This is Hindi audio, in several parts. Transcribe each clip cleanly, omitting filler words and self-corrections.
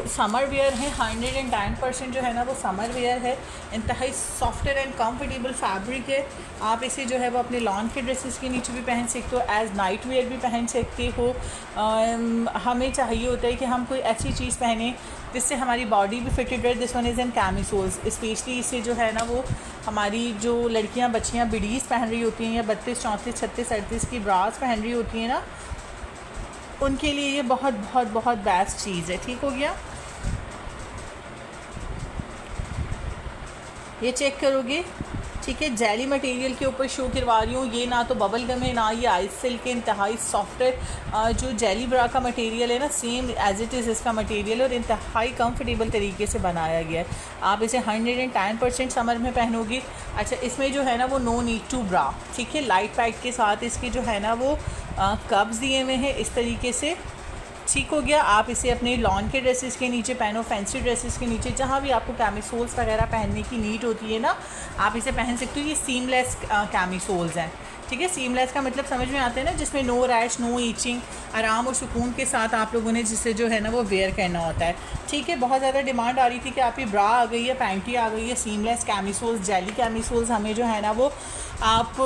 समर वेयर है, 110% जो है ना वो समर वेयर है। इंतहाई सॉफ्टवेयर एंड कंफर्टेबल फैब्रिक है। आप इसे जो है वो अपने लॉन के ड्रेसेस के नीचे भी पहन सकते हो, एज नाइट वेयर भी पहन सकते हो। हमें चाहिए होता है कि हम कोई ऐसी चीज़ पहने जिससे हमारी बॉडी भी फिटेड रहे। This one is in camisoles. Specially इसे जो है ना वो हमारी जो लड़कियां बच्चियां बिडीज़ पहन रही होती हैं या 32, 34, 36, 38 की ब्रास पहन रही होती हैं ना, उनके लिए ये बहुत बहुत बहुत बेस्ट चीज़ है। ठीक हो गया, ये चेक करोगे। ठीक है, जेली मटेरियल के ऊपर शो करवा रही हूँ। ये ना तो बबल गम है ना ये आइस सिल्क के, इंतहाई सॉफ्ट है। जो जेली ब्रा का मटेरियल है ना सेम एज इट इज़ इसका मटेरियल, और इंतहाई कंफर्टेबल तरीके से बनाया गया है। आप इसे 110% समर में पहनोगे। अच्छा, इसमें जो है ना वो नो नीड टू ब्रा। ठीक है, लाइट पैक के साथ इसके जो है ना वो कब्स दिए हुए हैं इस तरीके से। ठीक हो गया, आप इसे अपने लॉन के ड्रेसेस के नीचे पहनो, फैंसी ड्रेसेस के नीचे, जहाँ भी आपको कैमिसोल्स वगैरह पहनने की नीड होती है ना, आप इसे पहन सकते हो। ये सीमलेस कैमिसोल्स हैं। ठीक है, सीमलेस का मतलब समझ में आता है ना, जिसमें नो रैश, नो ईचिंग, आराम और सुकून के साथ आप लोगों ने जिसे जो है ना वो वेयर करना होता है। ठीक है, बहुत ज़्यादा डिमांड आ रही थी कि आपकी ब्रा आ गई है, पैंटी आ गई है, सीमलेस कैमिसोल्स, जेली कैमिसोल्स हमें जो है ना वो आप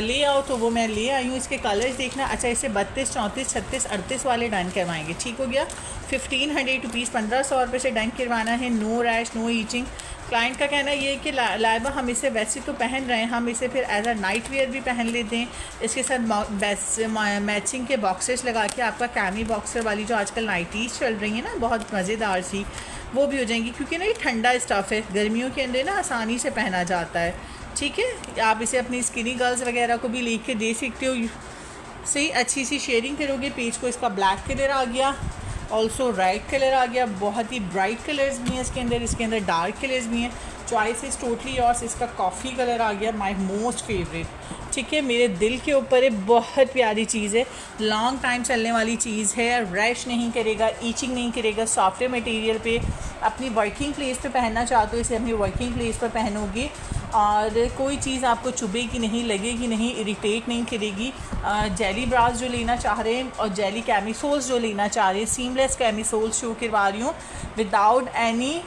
ले आओ, तो वो मैं ले आई हूँ। इसके कलर्स देखना। अच्छा, इसे 32, 34, 36, 38 वाले डन करवाएंगे। ठीक हो गया, 1500 रुपीज़, 1500 रुपये से डन करवाना है। No rash, no itching. Client का कहना ये है कि लाइबा हम इसे वैसे तो पहन रहे हैं, हम इसे फिर एज अ नाइट वेयर भी पहन लेते हैं। इसके साथ मैचिंग के बॉक्सेस लगा के आपका कैमी बॉक्सर वाली जो आजकल नाइटीज़ चल रही है ना बहुत मज़ेदार सी, वो भी हो जाएंगी, क्योंकि ना ये ठंडा स्टफ़ है, गर्मियों के अंदर ना आसानी से पहना जाता है। ठीक है, आप इसे अपनी स्किनी गर्ल्स वगैरह को भी लेके दे सकते हो। सही अच्छी सी शेयरिंग करोगे पेज को। इसका ब्लैक कलर आ गया, ऑल्सो रेड कलर आ गया, बहुत ही ब्राइट कलर्स भी हैं इसके अंदर डार्क कलर्स भी हैं। Choice is totally yours. इसका कॉफ़ी कलर आ गया, माय मोस्ट फेवरेट। ठीक है, मेरे दिल के ऊपर है, बहुत प्यारी चीज़ है, लॉन्ग टाइम चलने वाली चीज़ है, रैश नहीं करेगा, ईचिंग नहीं करेगा। सॉफ्टवेयर मटेरियल पे अपनी वर्किंग प्लेस पे पहनना चाहते हो, इसे अपनी वर्किंग प्लेस पर पहनोगे और कोई चीज़ आपको चुभेगी नहीं, लगेगी नहीं, इरिटेट नहीं करेगी। जेली ब्रास जो लेना चाह रहे हैं और जेली कैमिसोल्स जो लेना चाह रहे हैं, सीमलेस कैमिसोल्स शो करवा रही हूँ विदाउट एनी,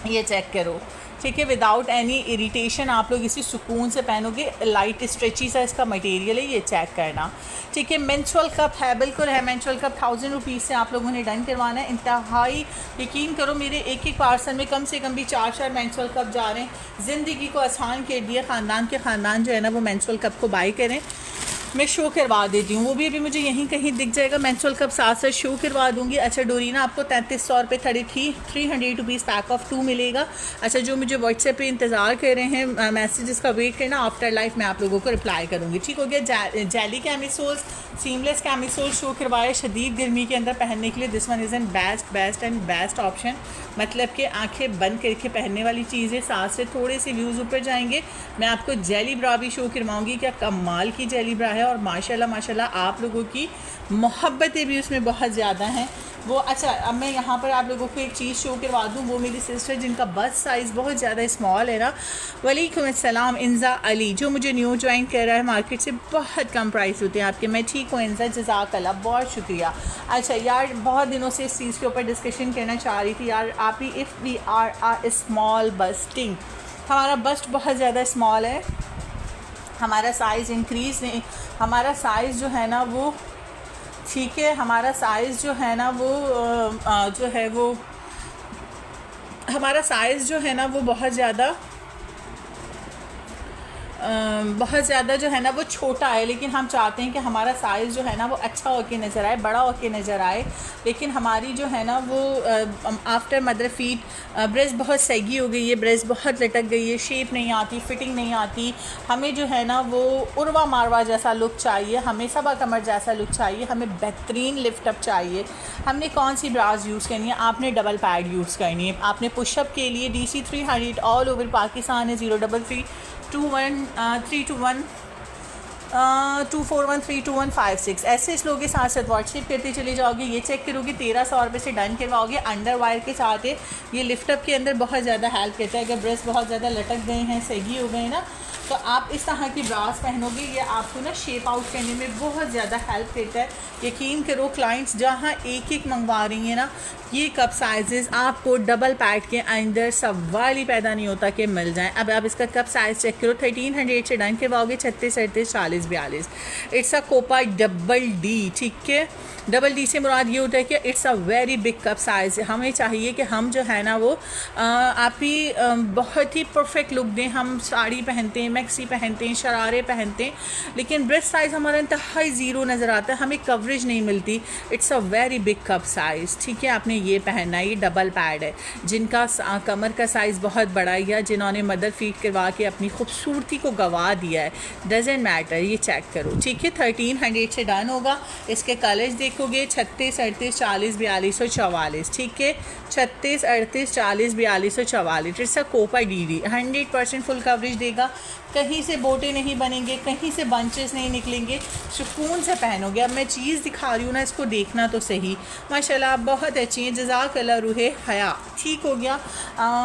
ये चेक करो। ठीक है, विदाउट एनी इरिटेशन आप लोग इसी सुकून से पहनोगे। लाइट स्ट्रेची सा इसका मटेरियल है, ये चेक करना। ठीक है, मेंस्ट्रुअल कप है, बिल्कुल है मेंस्ट्रुअल कप। 1000 रुपीज़ से आप लोगों ने डन करवाना है। इंतहाई यकीन करो, मेरे एक एक पार्सल में कम से कम भी 4 मेंस्ट्रुअल कप जा रहे हैं। ज़िंदगी को आसान कर दिया, ख़ानदान के ख़ानदान जो है ना वो मेंस्ट्रुअल कप को बाई करें। मैं शो करवा देती हूँ, वो भी अभी मुझे यहीं कहीं दिख जाएगा। मेंस्ट्रुअल कप साथ साथ शो करवा दूँगी। अच्छा, डोरीना आपको 3300 रुपये 300 रुपीज़ पैक ऑफ 2 मिलेगा। अच्छा, जो मुझे व्हाट्सएप पे इंतज़ार कर रहे हैं मैसेजेस का वेट करना, आफ्टर लाइफ मैं आप लोगों को रिप्लाई करूँगी। ठीक हो गया। जेली कैमिसोल्स, सीमलेस कैमिसोल्स शो करवाए शदीद गर्मी के अंदर पहनने के लिए। This one is N best option, मतलब कि आंखें बंद करके पहनने वाली चीज़ है। साथ से थोड़े से व्यूज़ ऊपर जाएंगे, मैं आपको जेली ब्रा भी शो करवाऊँगी। क्या कमाल की जेली ब्रा है, और माशाल्लाह आप लोगों की मोहब्बतें भी उसमें बहुत ज़्यादा हैं वो। अच्छा, अब मैं यहाँ पर आप लोगों को एक चीज़ शो करवा दूँ। वो मेरी सिस्टर जिनका बस साइज़ बहुत ज़्यादा स्मॉल है ना, वालेकुम अस्सलाम, इंजा अली, जो मुझे न्यू ज्वाइन कर रहा है मार्केट से। बहुत कम प्राइस होते हैं आपके। मैं ठीक हूँ इंजा, जज़ाकल्लाह, बहुत शुक्रिया। अच्छा यार, बहुत दिनों से इस चीज़ के ऊपर डिस्कशन करना चाह रही थी यार। आप ही, if we are a small busting, हमारा बस्ट बहुत ज़्यादा स्मॉल है, हमारा साइज़ इंक्रीज़ नहीं, हमारा साइज़ जो है ना वो, ठीक है, हमारा साइज़ जो है ना वो जो है वो, हमारा साइज़ जो है ना वो बहुत ज़्यादा जो है ना वो छोटा है। लेकिन हम चाहते हैं कि हमारा साइज़ जो है ना वो अच्छा होके नज़र आए, बड़ा होके नज़र आए। लेकिन हमारी जो है ना वो आफ्टर मदर फीट ब्रेस्ट बहुत सैगी हो गई है, ब्रेस्ट बहुत लटक गई है, शेप नहीं आती, फिटिंग नहीं आती। हमें जो है ना वो उर्वा मारवा जैसा लुक चाहिए, हमें सबा कमर जैसा लुक चाहिए, हमें बेहतरीन लिफ्ट अप चाहिए। हमने कौन सी ब्रास यूज़ करनी है? आपने डबल पैड यूज़ करनी है। आपने पुशअप के लिए DC 300 ऑल ओवर पाकिस्तान है, 0332132156 ऐसे इस लोगों के साथ साथ व्हाट्सएप करते चले जाओगे। ये चेक करोगे 1300 रुपये से डन करवाओगे। अंडर वायर के साथ है, ये लिफ्टअप के अंदर बहुत ज़्यादा हेल्प करता है। अगर ब्रेस्ट बहुत ज़्यादा लटक गए हैं, सही हो गए ना, तो आप इस तरह की ब्रास पहनोगे, ये आपको ना शेप आउट करने में बहुत ज़्यादा हेल्प देता है। यकीन करो क्लाइंट्स जहाँ एक एक मंगवा रही हैं ना, ये कप साइजेस आपको डबल पैड के अंदर सवाल ही पैदा नहीं होता कि मिल जाएं। अब आप इसका कप साइज़ चेक करो, 1300 से डन करवाओगे 36, 38, 40, 42। It's a cup of double D, ठीक है। डबल डी से मुराद ये होता है कि it's a very big cup size. हमें चाहिए कि हम जो है ना वो आप ही बहुत ही परफेक्ट लुक दें। हम साड़ी पहनते हैं, मैक्सी पहनते हैं, शरारे पहनते हैं, लेकिन ब्रेस्ट साइज़ हमारा इंतहाई ज़ीरो नज़र आता है, हमें कवरेज नहीं मिलती। It's a very big cup size, ठीक है। आपने ये पहनना है, ये डबल पैड है। जिनका कमर का साइज़ बहुत बड़ा है या जिन्होंने मदर फीट करवा के अपनी खूबसूरती को गवा दिया है, डजेंट मैटर, ये चेक करो, ठीक है। 1300 से डन होगा। इसके कलर्स देखोगे 36, 38, 40, 42 और 44, ठीक है। 36, 38, 40, 42 और 44। It's a cup of D 100% full coverage देगा। कहीं से बोटे नहीं बनेंगे, कहीं से बंचेस नहीं निकलेंगे, सुकून से पहनोगे। अब मैं चीज़ दिखा रही हूँ ना, इसको देखना तो सही। माशाल्लाह बहुत अच्छी है, जज़ाकल्लाह रूहे हया, ठीक हो गया।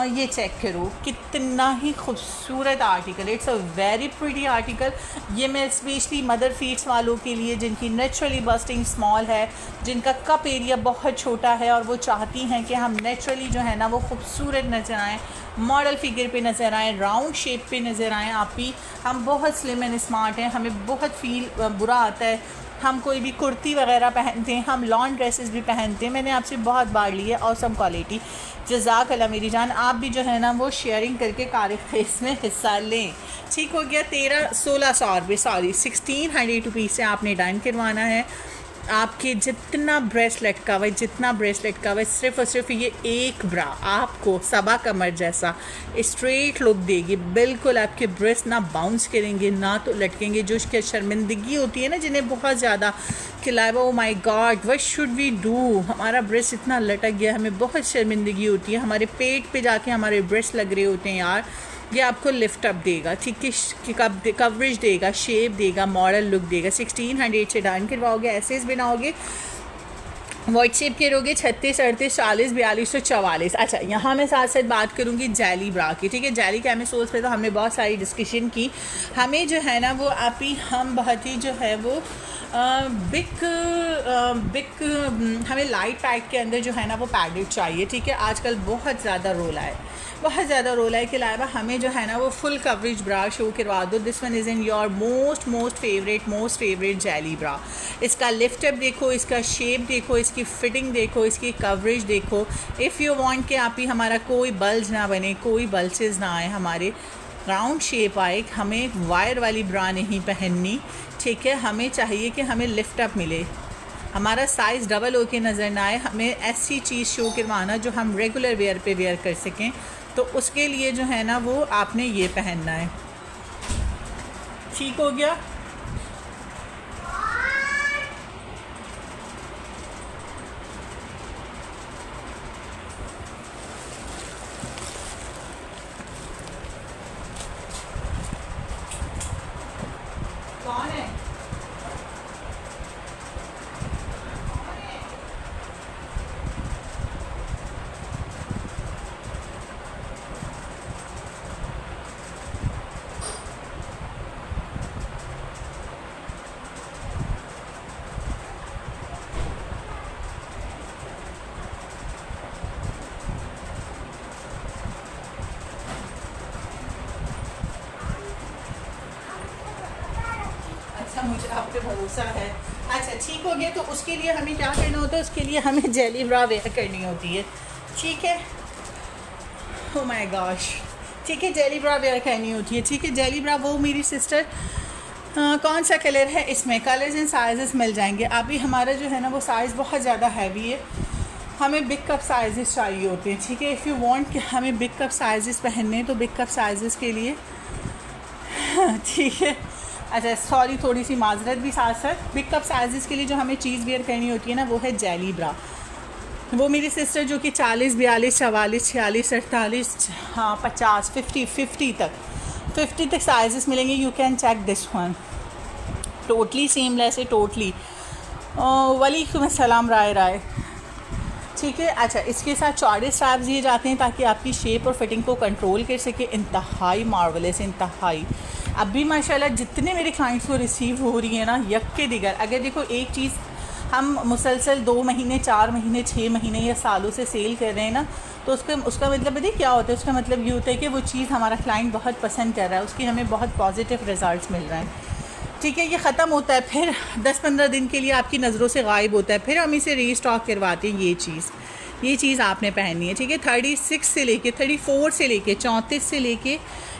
ये चेक करो, कितना ही खूबसूरत article. It's a very pretty article. ये मैं स्पेशली मदर फीड्स वालों के लिए जिनकी नेचुरली बस्टिंग स्मॉल है, जिनका कप एरिया बहुत छोटा है और वो चाहती हैं कि हम नेचुरली जो है ना वो खूबसूरत नज़र आएँ, मॉडल फिगर पे नज़र आएँ, राउंड शेप पे नज़र आएँ। आप भी, हम बहुत स्लिम एंड स्मार्ट हैं, हमें बहुत फील बुरा आता है हम कोई भी कुर्ती वगैरह पहनते हैं, हम लॉन्ग ड्रेसेस भी पहनते हैं। मैंने आपसे बहुत बार ली है ऑसम क्वालिटी, जज़ाकल्लाह मेरी जान। आप भी जो है ना वो शेयरिंग करके कार-ए-ख़ैस में हिस्सा लें, ठीक हो गया। 1600 रुपये, सॉरी 1600 रुपीज़ से आपने डन करवाना है। आपके जितना ब्रेस्ट लटका हुआ है, जितना ब्रेस्ट लटका हुआ है, सिर्फ और सिर्फ ये एक ब्रा आपको सबा कमर जैसा स्ट्रेट लुक देगी। बिल्कुल आपके ब्रेस्ट ना बाउंस करेंगे ना तो लटकेंगे। जो उसकी शर्मिंदगी होती है ना, जिन्हें बहुत ज़्यादा खिलावा, oh my God what should we do, हमारा ब्रेस्ट इतना लटक गया, हमें बहुत शर्मिंदगी होती है, हमारे पेट पे जाके हमारे ब्रेस्ट लग रहे होते हैं यार। ये आपको लिफ्ट अप देगा, ठीक है, कवरेज देगा, शेप देगा, मॉडल लुक देगा। 1600 से डन करवाओगे, ऐसे बनाओगे, व्हाट्सएप करोगे 36, 38, 40, 42 और 44। अच्छा, यहाँ मैं साथ साथ बात करूँगी जैली ब्रा की, ठीक है। जैली कैमिसोल्स पे तो हमने बहुत सारी डिस्कशन की। हमें जो है ना वो आप ही हम बहुत ही जो है वो बिग हमें लाइट पैड के अंदर जो है ना वो पैडेड चाहिए, ठीक है। आजकल बहुत ज़्यादा रोला है, बहुत ज़्यादा रोला है के अलावा हमें जो है ना वो फुल कवरेज ब्रा शो करवा दो। This one is in your most favourite jelly bra. इसका लिफ्ट अप देखो, इसका शेप देखो, इसकी फिटिंग देखो, इसकी कवरेज देखो। इफ़ यू वांट कि आप ही हमारा कोई बल्ज ना बने, कोई बल्सेस ना आए, हमारे राउंड शेप आए, हमें वायर वाली ब्रा नहीं पहननी, ठीक है। हमें चाहिए कि हमें लिफ्ट अप मिले, हमारा साइज़ डबल होके नज़र ना आए, हमें ऐसी चीज़ शो करवाना जो हम रेगुलर वेयर पे वेयर कर सकें। तो उसके लिए जो है ना वो आपने ये पहनना है, ठीक हो गया। कौन है? मुझे आप पे भरोसा है। अच्छा, ठीक हो गया। तो उसके लिए हमें क्या करना होता है, उसके लिए हमें जेली ब्रा वेयर करनी होती है, ठीक है। ओ माय गॉश, ठीक है, जेली ब्रा वेयर करनी होती है, ठीक है। जेली ब्रा वो मेरी सिस्टर कौन सा कलर है, इसमें कलर्स एंड साइजेस मिल जाएंगे। अभी हमारा जो है ना वो साइज़ बहुत ज़्यादा हैवी है, हमें बिग कप साइजेस चाहिए होते हैं, ठीक है। इफ़ यू वांट कि हमें बिग कप साइजेस पहनने, तो बिग कप साइजेस के लिए ठीक है। अच्छा, सॉरी, थोड़ी सी माजरत भी साथ साथ। बिग कप साइजेस के लिए जो हमें चीज़ वेयर करनी होती है ना वो है जेली ब्रा। वो मेरी सिस्टर जो कि 40, 42, 44, 46, 48, हाँ 50, 50 तक साइजेस मिलेंगे। You can check this one, totally seamless है, टोटली। वालेकुम अस्सलाम राय, ठीक है। अच्छा, इसके साथ चौड़े स्ट्रैप्स दिए जाते हैं ताकि आपकी शेप और फिटिंग को कंट्रोल कर सके। इंतहाई मार्वलेस, इंतहाई। अभी माशाल्लाह जितने मेरे क्लाइंट्स को रिसीव हो रही है ना, यक के दिगर। अगर देखो एक चीज़ हम मुसलसल 2 महीने 4 महीने 6 महीने या सालों से सेल कर रहे हैं ना, तो उसका मतलब पता है क्या होता है? उसका मतलब ये होता है कि वो चीज़ हमारा क्लाइंट बहुत पसंद कर रहा है, उसकी हमें बहुत पॉजिटिव रिज़ल्ट्स मिल रहे हैं। ठीक है, ये ख़त्म होता है, फिर 10-15 दिन के लिए आपकी नज़रों से गायब होता है, फिर हम इसे रीस्टॉक करवाते हैं। ये चीज़ आपने पहननी है। ठीक है, 36 से लेके 34 से लेके 34 से लेके,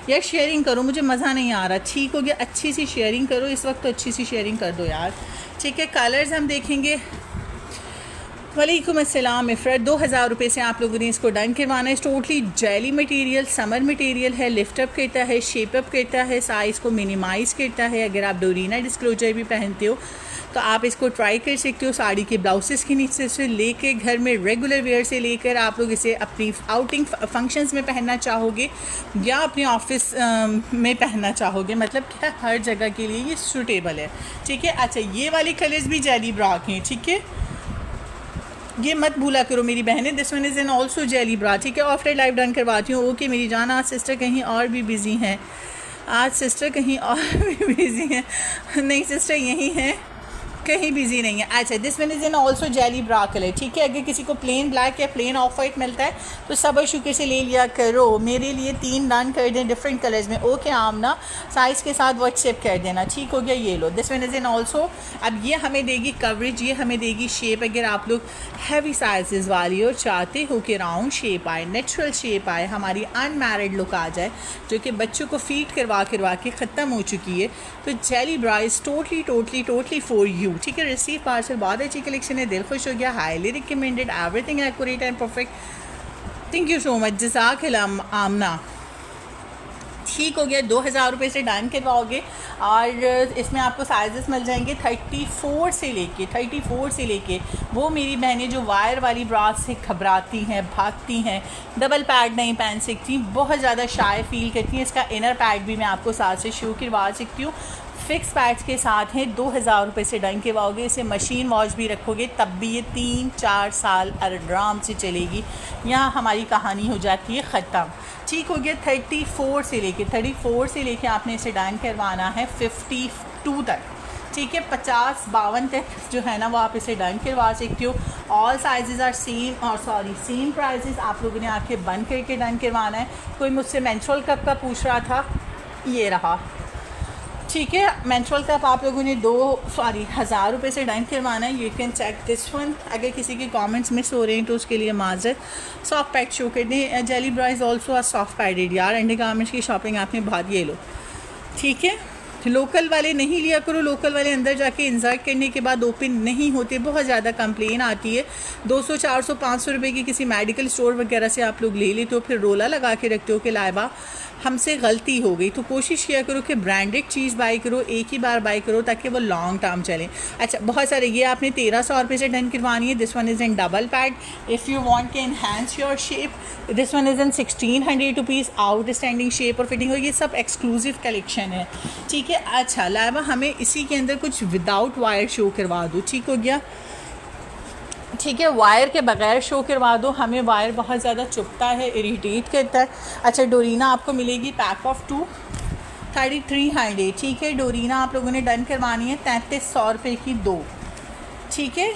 यार शेयरिंग करो, मुझे मज़ा नहीं आ रहा। ठीक हो गया, अच्छी सी शेयरिंग करो इस वक्त, तो अच्छी सी शेयरिंग कर दो यार। ठीक है, कलर्स हम देखेंगे। वालेकुम अस्सलाम इफ़रत, 2000 रुपये से आप लोगों ने इसको डन करवाना है। Totally jelly material, summer material है, लिफ्ट अप करता है, शेप अप करता है, साइज़ को मिनिमाइज़ करता है। अगर आप डोरीना डिस्क्लोजर भी पहनते हो तो आप इसको ट्राई कर सकते हो। साड़ी के ब्लाउसेस के नीचे से लेके घर में रेगुलर वेयर से लेकर आप लोग इसे अपनी आउटिंग फंक्शंस में पहनना चाहोगे या अपने ऑफिस में पहनना चाहोगे, मतलब क्या हर जगह के लिए ये सूटेबल है। ठीक है, अच्छा ये वाली कलर्स भी जेली ब्रा के हैं। ठीक है, ये मत भूला करो मेरी बहनें, this one is an also jelly bra. ठीक है, आफ्टर लाइव डन करवाती हूँ। ओके मेरी जान, आज सिस्टर कहीं और भी बिज़ी हैं, आज सिस्टर कहीं और भी बिज़ी हैं। नहीं सिस्टर यही हैं, कहीं बिजी नहीं है। अच्छा, this one is in also jelly bra colour. ठीक है, अगर किसी को प्लेन ब्लैक या प्लेन ऑफ वाइट मिलता है तो सबर शुक्र से ले लिया करो। मेरे लिए 3 डन कर दें डिफरेंट कलर्स में। ओके आमना, साइज़ के साथ व्हाट्सएप कर देना। ठीक हो गया, ये लो, this one is in also. अब ये हमें देगी कवरेज, ये हमें देगी शेप। अगर आप लोग हैवी साइज़ वाली और चाहते हो कि राउंड शेप आए, नेचुरल शेप आए, हमारी अनमैरिड लुक आ जाए, जो कि बच्चों को फीड करवा के ख़त्म हो चुकी है, तो jelly bra is totally for you. ठीक है, रिसीव पार्सल बहुत अच्छी कलेक्शन है, दिल खुश हो गया, highly recommended, everything accurate and perfect. Thank you so much, जज़ाकल्लाह आमना। ठीक हो गया, 2000 रुपये से डन करवाओगे और इसमें आपको साइजेस मिल जाएंगे 34 से लेके। वो मेरी बहनें जो वायर वाली ब्रास से घबराती हैं, भागती हैं, डबल पैड नहीं पहन सकती, बहुत ज़्यादा शाय फील करती हैं, इसका इनर पैड भी मैं आपको साथ से शो करवा सकती हूँ। फिक्स पैड्स के साथ हैं, 2000 रुपये से डन करवाओगे। इसे मशीन वॉश भी रखोगे तब भी ये 3-4 साल आराम से चलेगी। यहाँ हमारी कहानी हो जाती है ख़त्म। ठीक हो गया, 34 से लेके आपने इसे डन करवाना है 52 तक। ठीक है, 50-52 तक जो है ना वो आप इसे डन करवा सकते हो। All sizes are same prices. आप लोगों ने आके बंद करके डन करवाना है। कोई मुझसे मेंस्ट्रुअल कप का पूछ रहा था, ये रहा। ठीक है, मेंस्ट्रुअल कप आप लोगों ने 1000 रुपये से डन करवाना है। You can check this one. अगर किसी के कमेंट्स मिस हो रहे हैं तो उसके लिए माजरत। सॉफ्ट पैड शो कर दें। Jelly bra is also a soft padded. यार अंडर गारमेंट्स की शॉपिंग आपने बहुत, ये लो। ठीक है, लोकल वाले नहीं लिया करो, लोकल वाले अंदर जाके इंसर्ट करने के बाद ओपन नहीं होते, बहुत ज़्यादा कंप्लेन आती है। 200, 400, 500 रुपये की किसी मेडिकल स्टोर वगैरह से आप लोग ले लेते हो, फिर रोला लगा के रखते हो कि लाइबा हमसे गलती हो गई। तो कोशिश किया करो कि ब्रांडेड चीज़ बाई करो, एक ही बार बाई करो ताकि वो लॉन्ग टर्म चले। अच्छा, बहुत सारे, ये आपने 1300 रुपये से डन करवानी है। This one is in double pad. If you want to enhance your shape, this one is in 1600 rupees, outstanding shape और फिटिंग। और ये सब एक्सक्लूसिव कलेक्शन है। ठीक है, अच्छा लाइबा हमें इसी के अंदर कुछ विदाउट वायर शो करवा दो। ठीक हो गया, ठीक है, वायर के बगैर शो करवा दो, हमें वायर बहुत ज़्यादा चुभता है, इरिटेट करता है। अच्छा, डोरीना आपको मिलेगी पैक ऑफ 2, 3300। ठीक है, डोरीना आप लोगों ने डन करवानी है 3300 रुपये की 2। ठीक है,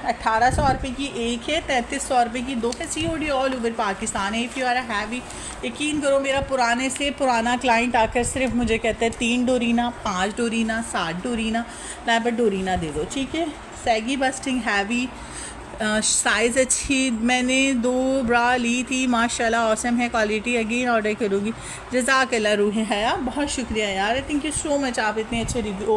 1800 रुपये की एक है, 3300 रुपये की 2 है। COD ऑल ओवर पाकिस्तान है। इफ़ यू आर हैवी, यकीन करो मेरा पुराने से पुराना क्लाइंट आकर सिर्फ मुझे कहता है 3 डोरीना, 5 डोरीना, 7 डोरीना, लाइबा डोरीना दे दो। ठीक है, सैगी बस्टिंग हैवी, साइज़ अच्छी। मैंने 2 ब्रा ली थी, माशाल्लाह ऑसम है क्वालिटी। अगेन ऑर्डर करूँगी। जज़ाकल्लाह रूही हया, बहुत शुक्रिया यार, थैंक यू सो मच। आप इतने अच्छे रिव्यू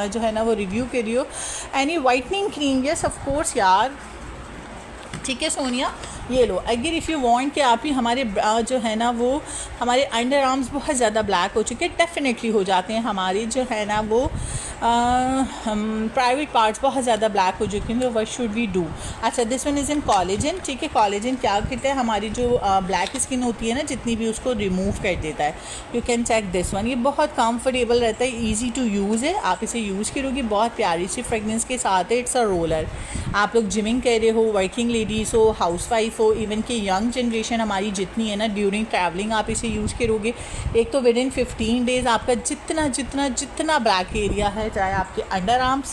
जो है ना वो रिव्यू कर रही हो। Any whitening cream, yes of course यार। ठीक है सोनिया, ये लो। अगर इफ़ यू वांट कि आप ही हमारे जो है ना वो हमारे अंडर आर्म्स बहुत ज़्यादा ब्लैक हो चुके हैं, डेफिनेटली हो जाते हैं हमारी जो है ना वो प्राइवेट पार्ट्स बहुत ज़्यादा ब्लैक हो चुके हैं, तो व्हाट शुड वी डू। अच्छा, this one is in collagen. ठीक है, कॉलेजन क्या करता है, हमारी जो ब्लैक स्किन होती है ना जितनी भी, उसको रिमूव कर देता है। You can check this one. ये बहुत कंफर्टेबल रहता है, ईजी टू यूज़ है। आप इसे यूज़ करोगे, बहुत प्यारी सी फ्रेगनेंस के साथ है। It's a roller. आप लोग जिमिंग कर रहे हो, वर्किंग लेडीज़ हो, हाउस वाइफ फॉर इवन कि यंग जनरेशन हमारी जितनी है ना, ड्यूरिंग ट्रैवलिंग आप इसे यूज़ करोगे, एक तो विद इन 15 डेज़ आपका जितना जितना जितना ब्लैक एरिया है, चाहे आपके अंडर आर्म्स